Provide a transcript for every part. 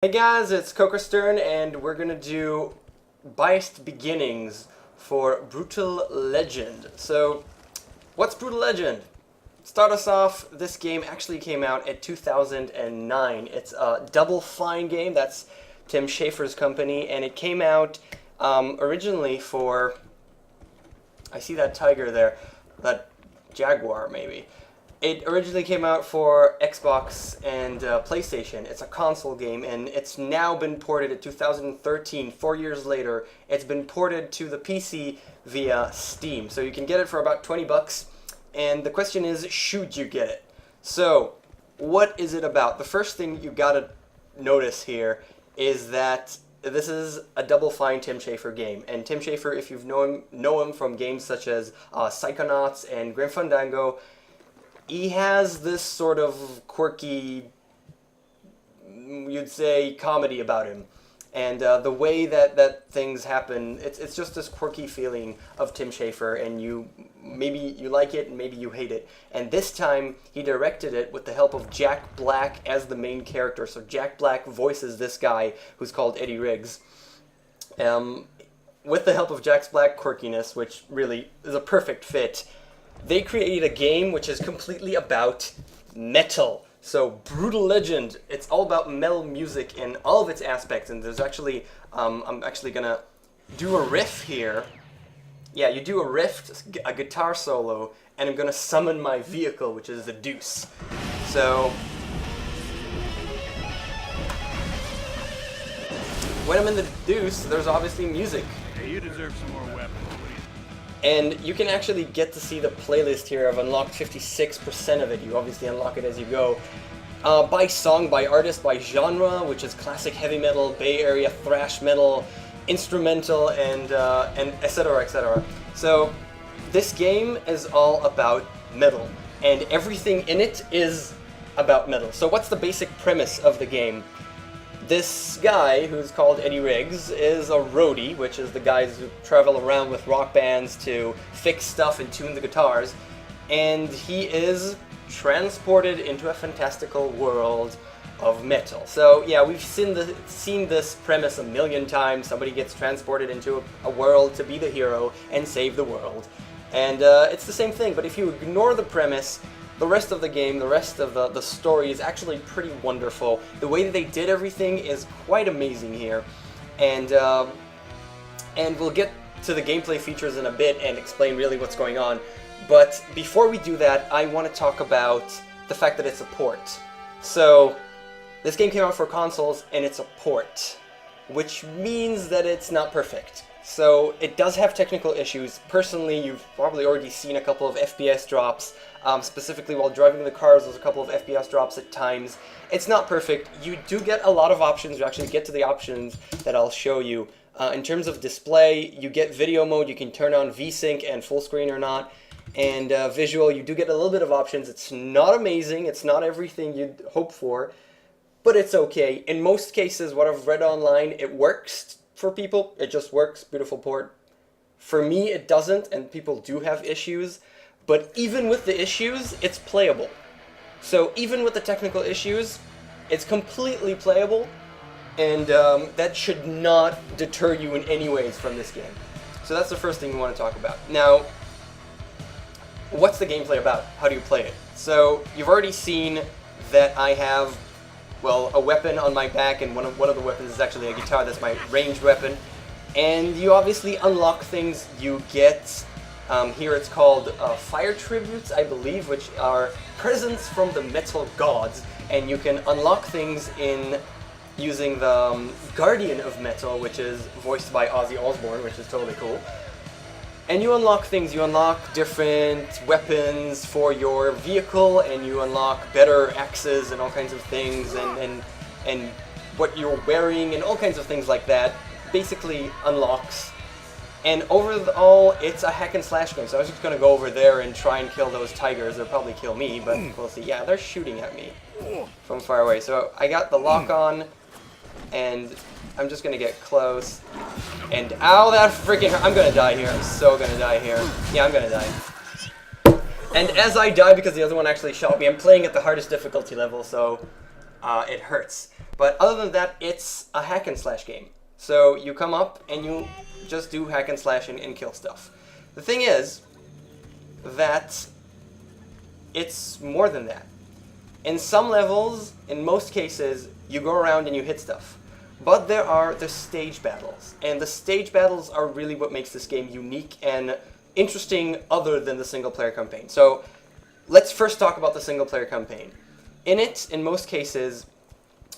Hey guys, it's KOKOStern, and we're gonna do Biased Beginnings for Brutal Legend. So, what's Brutal Legend? Start us off, this game actually came out at 2009. It's a Double Fine game, that's Tim Schafer's company, and it came out originally for, I see that tiger there, that jaguar maybe. It originally came out for Xbox and PlayStation. It's a console game, and it's now been ported in 2013, 4 years later. It's been ported to the PC via Steam, so you can get it for about 20 bucks. And the question is, should you get it? So, what is it about? The first thing you gotta notice here is that this is a Double Fine Tim Schafer game. And Tim Schafer, if you've know him from games such as Psychonauts and Grim Fandango, he has this sort of quirky, you'd say, comedy about him. And the way that things happen, it's just this quirky feeling of Tim Schafer, and maybe you like it and maybe you hate it. And this time, he directed it with the help of Jack Black as the main character. So Jack Black voices this guy who's called Eddie Riggs. With the help of Jack Black's quirkiness, which really is a perfect fit, they created a game which is completely about metal. So, Brutal Legend, it's all about metal music in all of its aspects, and there's actually, I'm actually gonna do a riff here. Yeah, you do a riff, a guitar solo, and I'm gonna summon my vehicle, which is the Deuce. So, when I'm in the Deuce, there's obviously music. Hey, you deserve some more weapons. And you can actually get to see the playlist here. I've unlocked 56% of it. You obviously unlock it as you go. By song, by artist, by genre, which is classic heavy metal, Bay Area thrash metal, instrumental, and etc., etc. So this game is all about metal, and everything in it is about metal. So what's the basic premise of the game? This guy, who's called Eddie Riggs, is a roadie, which is the guys who travel around with rock bands to fix stuff and tune the guitars, and he is transported into a fantastical world of metal. So yeah, we've seen this premise a million times. Somebody gets transported into a world to be the hero and save the world. And it's the same thing, but if you ignore the premise, the rest of the game, the rest of the story is actually pretty wonderful. The way that they did everything is quite amazing here. And we'll get to the gameplay features in a bit and explain really what's going on. But before we do that, I want to talk about the fact that it's a port. So, this game came out for consoles, and it's a port, which means that it's not perfect. So it does have technical issues. Personally, you've probably already seen a couple of FPS drops. Specifically while driving the cars, there's a couple of FPS drops at times. It's not perfect. You do get a lot of options. You actually get to the options that I'll show you. In terms of display, you get video mode. You can turn on VSync and full screen or not. And visual, you do get a little bit of options. It's not amazing. It's not everything you'd hope for, but it's okay. In most cases, what I've read online, it works. For people, it just works, beautiful port. For me, it doesn't, and people do have issues, but even with the issues, it's playable. So even with the technical issues, it's completely playable, and that should not deter you in any ways from this game. So that's the first thing we want to talk about. Now, what's the gameplay about? How do you play it? So you've already seen that I have, well, a weapon on my back, and one of the weapons is actually a guitar. That's my ranged weapon. And you obviously unlock things. You get, here it's called fire tributes, I believe, which are presents from the metal gods. And you can unlock things in using the Guardian of Metal, which is voiced by Ozzy Osbourne, which is totally cool. And you unlock things, you unlock different weapons for your vehicle, and you unlock better axes and all kinds of things, and what you're wearing and all kinds of things like that basically unlocks. And overall, it's a hack and slash game, so I was just going to go over there and try and kill those tigers. They'll probably kill me, but we'll see. Yeah, they're shooting at me from far away. So I got the lock on, and I'm just gonna get close. And ow, that freaking hurt. I'm gonna die here. I'm so gonna die here. Yeah, I'm gonna die. And as I die, because the other one actually shot me, I'm playing at the hardest difficulty level, so it hurts. But other than that, it's a hack and slash game. So you come up and you just do hack and slash and kill stuff. The thing is that it's more than that. In some levels, in most cases, you go around and you hit stuff. But there are the stage battles, and the stage battles are really what makes this game unique and interesting other than the single-player campaign. So let's first talk about the single-player campaign. In it, in most cases,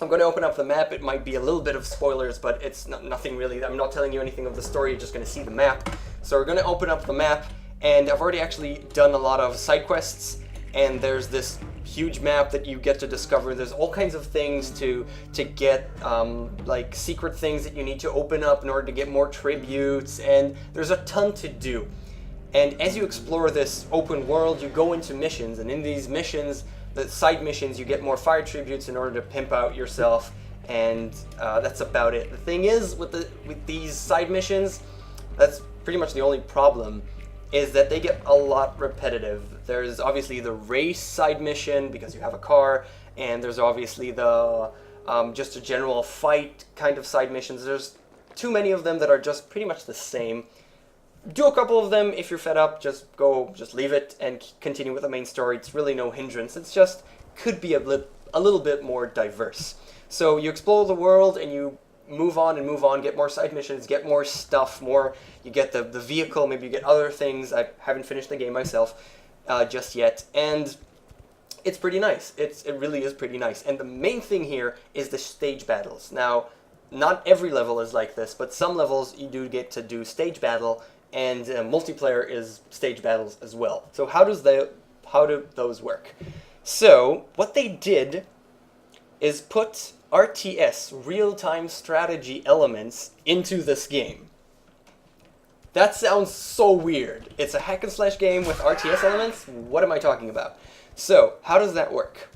I'm going to open up the map. It might be a little bit of spoilers, but it's nothing really. I'm not telling you anything of the story. You're just going to see the map. So we're going to open up the map, and I've already actually done a lot of side quests, and there's this huge map that you get to discover. There's all kinds of things to get, like secret things that you need to open up in order to get more tributes, and there's a ton to do. And as you explore this open world, you go into missions, and in these missions, the side missions, you get more fire tributes in order to pimp out yourself, and that's about it. The thing is, with these side missions, that's pretty much the only problem, is that they get a lot repetitive. There's obviously the race side mission, because you have a car, and there's obviously the just a general fight kind of side missions. There's too many of them that are just pretty much the same. Do a couple of them. If you're fed up, just leave it and continue with the main story. It's really no hindrance. It's just could be a little bit more diverse. So you explore the world and you move on, get more side missions, get more stuff, you get the vehicle, maybe you get other things. I haven't finished the game myself just yet, and it's pretty nice. It really is pretty nice. And the main thing here is the stage battles. Now, not every level is like this, but some levels you do get to do stage battle, and multiplayer is stage battles as well. So how do those work? So what they did is put RTS, real-time strategy elements, into this game. That sounds so weird. It's a hack and slash game with RTS elements? What am I talking about? So, how does that work?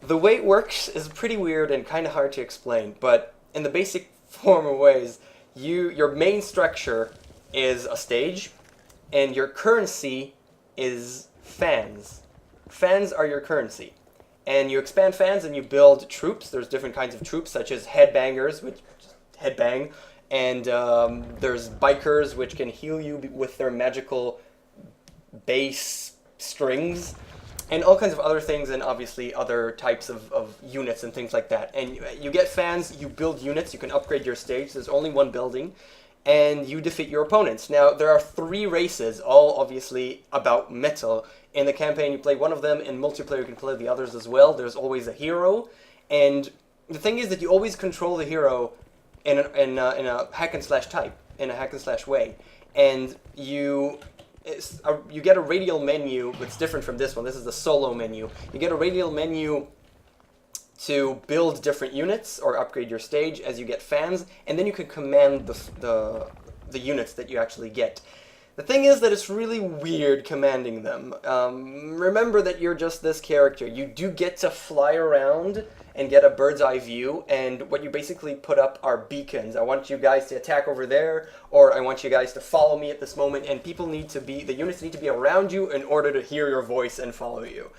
The way it works is pretty weird and kind of hard to explain, but in the basic form of ways, your main structure is a stage, and your currency is fans. Fans are your currency. And you expand fans and you build troops. There's different kinds of troops, such as headbangers, which just headbang, and there's bikers, which can heal you with their magical bass strings, and all kinds of other things, and obviously other types of units and things like that. And you get fans, you build units, you can upgrade your stage. There's only one building, and you defeat your opponents. Now, there are 3 races, all obviously about metal. In the campaign, you play one of them. In multiplayer, you can play the others as well. There's always a hero, and the thing is that you always control the hero in a hack and slash type, in a hack and slash way, and you get a radial menu that's different from this one. This is the solo menu. You get a radial menu to build different units or upgrade your stage as you get fans, and then you can command the units that you actually get. The thing is that it's really weird commanding them. Remember that you're just this character. You do get to fly around and get a bird's eye view, and what you basically put up are beacons. I want you guys to attack over there, or I want you guys to follow me at this moment, and the units need to be around you in order to hear your voice and follow you.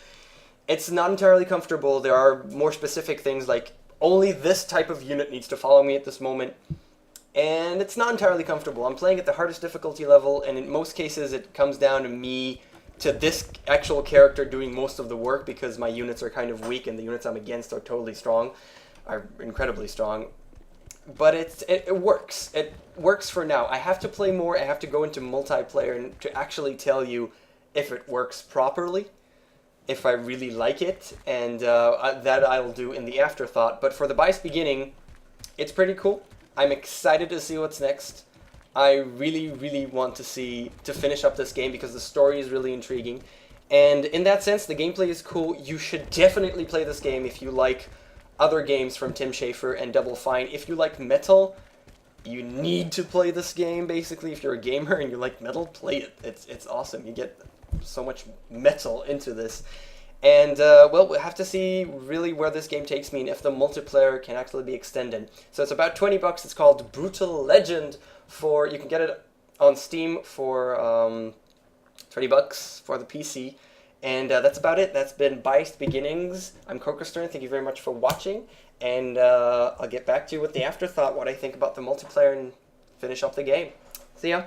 It's not entirely comfortable. There are more specific things like, only this type of unit needs to follow me at this moment. And it's not entirely comfortable. I'm playing at the hardest difficulty level, and in most cases it comes down to this actual character doing most of the work, because my units are kind of weak and the units I'm against are totally strong, are incredibly strong. But it works. It works for now. I have to play more. I have to go into multiplayer to actually tell you if it works properly, if I really like it, and that I'll do in the Afterthought. But for the biased beginning, it's pretty cool. I'm excited to see what's next. I really, really want to finish up this game because the story is really intriguing. And in that sense, the gameplay is cool. You should definitely play this game if you like other games from Tim Schafer and Double Fine. If you like metal, you need to play this game, basically. If you're a gamer and you like metal, play it. It's awesome. You get so much metal into this. And, well, we'll have to see really where this game takes me and if the multiplayer can actually be extended. So it's about $20. It's called Brutal Legend. You can get it on Steam for $20 for the PC. And that's about it. That's been Biased Beginnings. I'm KOKOStern. Thank you very much for watching. And I'll get back to you with the afterthought, what I think about the multiplayer, and finish up the game. See ya.